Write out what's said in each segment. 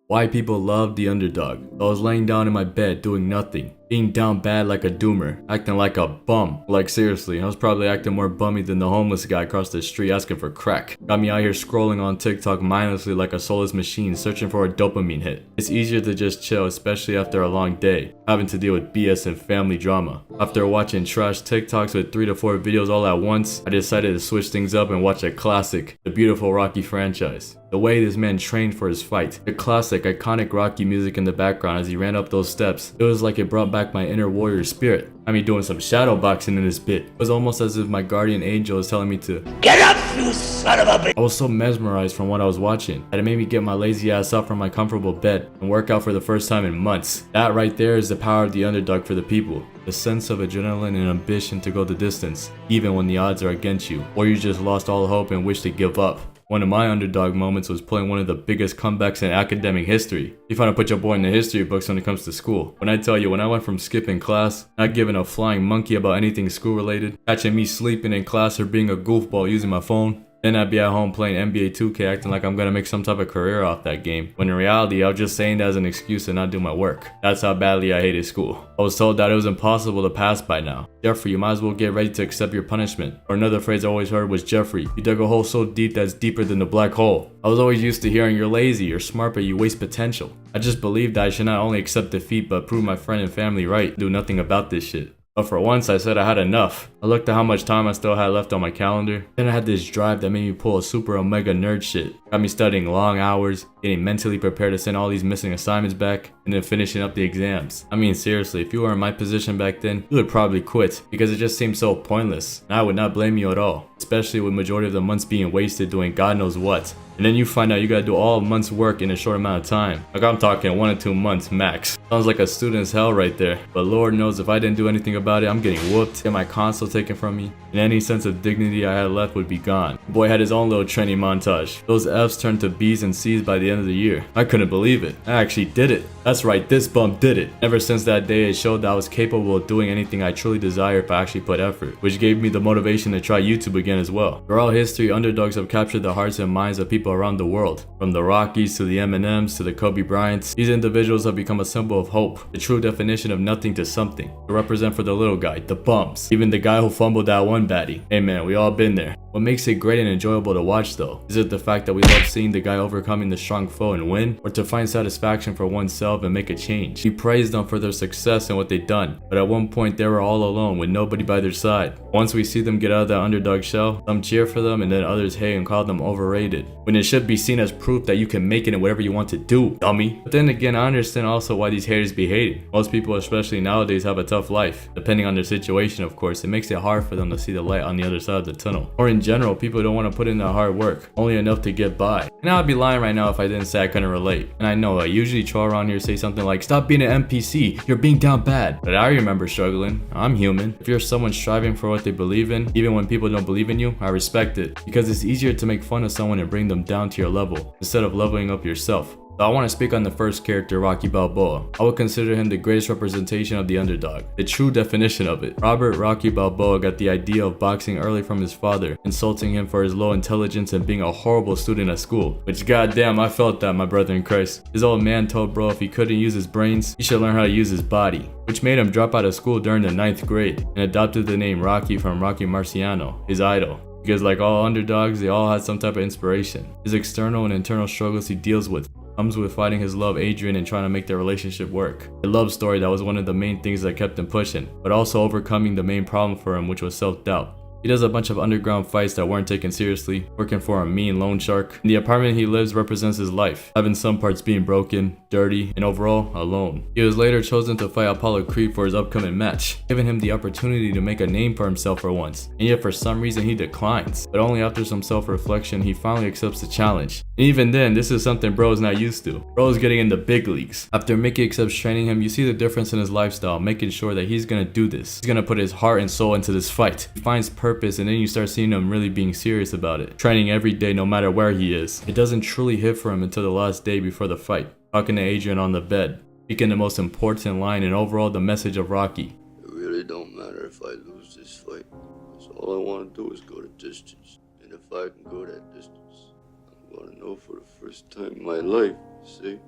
Why people love the underdog. I was laying down in my bed doing nothing, being down bad like a doomer, acting like a bum. Like seriously, I was probably acting more bummy than the homeless guy across the street asking for crack. Got me out here scrolling on TikTok mindlessly like a soulless machine searching for a dopamine hit. It's easier to just chill, especially after a long day, having to deal with BS and family drama. After watching trash TikToks with 3 to 4 videos all at once, I decided to switch things up and watch a classic, the beautiful Rocky franchise. The way this man trained for his fight, the classic, iconic Rocky music in the background as he ran up those steps, it was like it brought back my inner warrior spirit. I mean, doing some shadow boxing in this bit. It was almost as if my guardian angel was telling me to get up, you son of a bitch. I was so mesmerized from what I was watching that it made me get my lazy ass up from my comfortable bed and work out for the first time in months. That right there is the power of the underdog for the people. The sense of adrenaline and ambition to go the distance, even when the odds are against you, or you just lost all hope and wish to give up. One of my underdog moments was playing one of the biggest comebacks in academic history. You find to put your boy in the history books when it comes to school. When I tell you, when I went from skipping class, not giving a flying monkey about anything school related, catching me sleeping in class or being a goofball using my phone, then I'd be at home playing NBA 2K acting like I'm gonna make some type of career off that game, when in reality I was just saying that as an excuse to not do my work. That's how badly I hated school. I was told that it was impossible to pass by now. Jeffrey, you might as well get ready to accept your punishment. Or another phrase I always heard was, Jeffrey, you dug a hole so deep that's deeper than the black hole. I was always used to hearing you're lazy, you're smart, but you waste potential. I just believed that I should not only accept defeat but prove my friend and family right, do nothing about this shit. But for once, I said I had enough. I looked at how much time I still had left on my calendar. Then I had this drive that made me pull a super omega nerd shit. Got me studying long hours, getting mentally prepared to send all these missing assignments back, and then finishing up the exams. I mean seriously, if you were in my position back then, you would probably quit, because it just seemed so pointless. And I would not blame you at all, especially with majority of the months being wasted doing God knows what. And then you find out you gotta do all a month's work in a short amount of time. Like I'm talking 1 or 2 months max. Sounds like a student's hell right there. But Lord knows if I didn't do anything about it, I'm getting whooped, get my console taken from me, and any sense of dignity I had left would be gone. The boy had his own little training montage. Those F's turned to B's and C's by the end of the year. I couldn't believe it. I actually did it. That's right, this bum did it. Ever since that day, it showed that I was capable of doing anything I truly desire if I actually put effort, which gave me the motivation to try YouTube again as well. Throughout history, underdogs have captured the hearts and minds of people around the world. From the Rockies to the Eminems to the Kobe Bryants, these individuals have become a symbol of hope, the true definition of nothing to something. To represent for the little guy, the bumps, even the guy who fumbled that one baddie. Hey man, we all been there. What makes it great and enjoyable to watch though, is it the fact that we love seeing the guy overcoming the strong foe and win, or to find satisfaction for oneself and make a change. We praise them for their success and what they've done, but at one point they were all alone with nobody by their side. Once we see them get out of that underdog shell, some cheer for them and then others hate and call them overrated, when it should be seen as proof that you can make it in whatever you want to do, dummy. But then again, I understand also why these haters be hating. Most people, especially nowadays, have a tough life. Depending on their situation, of course, it makes it hard for them to see the light on the other side of the tunnel. Or in general, people don't want to put in the hard work, only enough to get by. And I'd be lying right now if I didn't say I couldn't relate. And I know I usually troll around here say something like, stop being an NPC, you're being down bad. But I remember struggling. I'm human. If you're someone striving for what they believe in, even when people don't believe in you, I respect it. Because it's easier to make fun of someone and bring them down to your level, instead of leveling up yourself. So I want to speak on the first character, Rocky Balboa. I would consider him the greatest representation of the underdog, the true definition of it. Robert Rocky Balboa got the idea of boxing early from his father, insulting him for his low intelligence and being a horrible student at school. Which goddamn, I felt that, my brother in Christ. His old man told bro if he couldn't use his brains, he should learn how to use his body, which made him drop out of school during the 9th grade and adopted the name Rocky from Rocky Marciano, his idol. Because like all underdogs, they all had some type of inspiration. His external and internal struggles he deals with comes with fighting his love Adrian and trying to make their relationship work. A love story that was one of the main things that kept him pushing, but also overcoming the main problem for him, which was self-doubt. He does a bunch of underground fights that weren't taken seriously, working for a mean loan shark. And the apartment he lives represents his life, having some parts being broken, dirty, and overall alone. He was later chosen to fight Apollo Creed for his upcoming match, giving him the opportunity to make a name for himself for once. And yet for some reason he declines, but only after some self-reflection he finally accepts the challenge. And even then, this is something bro is not used to. Bro is getting in the big leagues. After Mickey accepts training him, you see the difference in his lifestyle, making sure that he's gonna do this. He's gonna put his heart and soul into this fight. He finds purpose, and then you start seeing him really being serious about it, training every day no matter where he is. It doesn't truly hit for him until the last day before the fight, talking to Adrian on the bed, speaking the most important line and overall the message of Rocky. It really don't matter if I lose this fight, because all I want to do is go the distance, and if I can go that distance, I'm going to know for the first time in my life, see?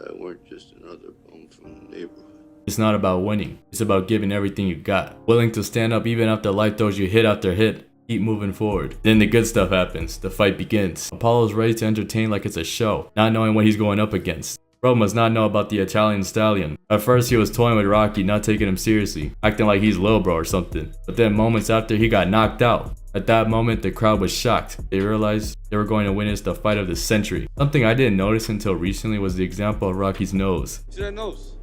that I weren't just another bum from the neighborhood. It's not about winning. It's about giving everything you got. Willing to stand up even after life throws you hit after hit. Keep moving forward. Then the good stuff happens. The fight begins. Apollo's ready to entertain like it's a show, not knowing what he's going up against. Bro must not know about the Italian stallion. At first he was toying with Rocky, not taking him seriously, acting like he's Lil Bro or something. But then moments after, he got knocked out. At that moment, the crowd was shocked. They realized they were going to witness the fight of the century. Something I didn't notice until recently was the example of Rocky's nose. See that nose?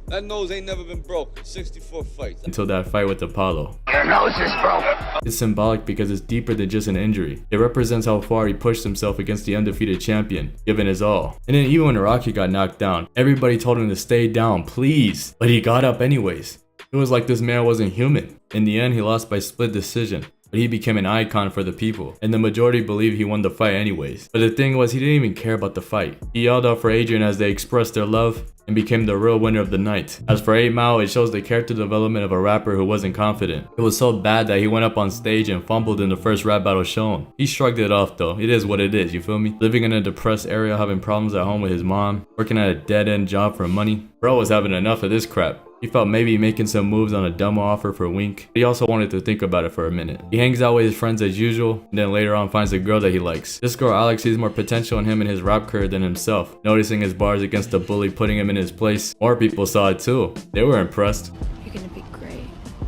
That nose ain't never been broke. 64 fights. Until that fight with Apollo. Your nose is broke. It's symbolic because it's deeper than just an injury. It represents how far he pushed himself against the undefeated champion, giving his all. And then even when Rocky got knocked down, everybody told him to stay down, please. But he got up anyways. It was like this man wasn't human. In the end, he lost by split decision. But he became an icon for the people, and the majority believe he won the fight anyways. But the thing was, he didn't even care about the fight. He yelled out for Adrian as they expressed their love and became the real winner of the night. As for 8 Mile, it shows the character development of a rapper who wasn't confident. It was so bad that he went up on stage and fumbled in the first rap battle shown. He shrugged it off though. It is what it is, you feel me? Living in a depressed area, having problems at home with his mom, working at a dead-end job for money. Bro was having enough of this crap. He felt maybe making some moves on a demo offer for Wink. He also wanted to think about it for a minute. He hangs out with his friends as usual, and then later on finds a girl that he likes. This girl Alex sees more potential in him and his rap career than himself. Noticing his bars against the bully, putting him in his place. More people saw it too. They were impressed. You're gonna be great.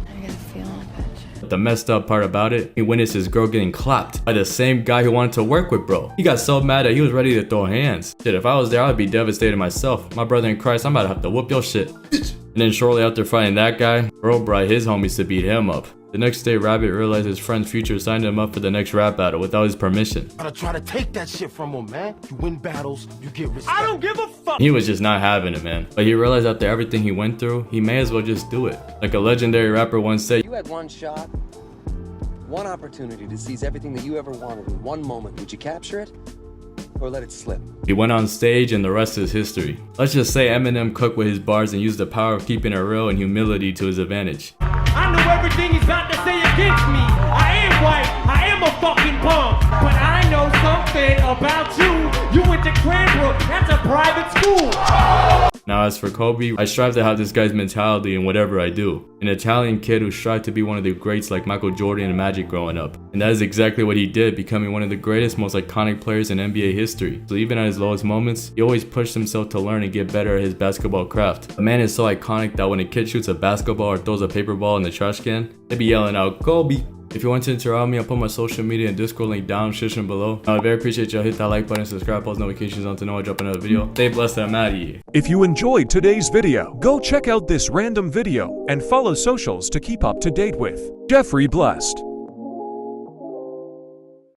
I got a feeling about you. But the messed up part about it, he witnessed his girl getting clapped by the same guy who wanted to work with bro. He got so mad that he was ready to throw hands. Shit, if I was there, I'd be devastated myself. My brother in Christ, I'm about to have to whoop your shit. And then shortly after fighting that guy, bro brought his homies to beat him up. The next day, Rabbit realized his friend's future signed him up for the next rap battle without his permission. Gotta try to take that shit from him, man. You win battles, you get respect. I don't give a fuck. He was just not having it, man. But he realized after everything he went through, he may as well just do it. Like a legendary rapper once said, You had one shot, one opportunity to seize everything that you ever wanted in one moment. Would you capture it or let it slip? he went on stage and the rest is history. Let's just say Eminem cooked with his bars and used the power of keeping it real and humility to his advantage. I know everything he's got to say against me. I am white, I am a fucking punk. But I know something about you. You went to Cranbrook, that's a private school. Now as for Kobe, I strive to have this guy's mentality in whatever I do. An Italian kid who strived to be one of the greats like Michael Jordan and Magic growing up. And that is exactly what he did, becoming one of the greatest, most iconic players in NBA history. So even at his lowest moments, he always pushed himself to learn and get better at his basketball craft. The man is so iconic that when a kid shoots a basketball or throws a paper ball in the trash can, they be yelling out, Kobe! If you want to interact with me, I'll put my social media and Discord link down, description below. I would very appreciate y'all hit that like button, subscribe, post notifications on to know I drop another video. Stay blessed and I'm out of here. If you enjoyed today's video, go check out this random video and follow socials to keep up to date with Jeffrey Blessed.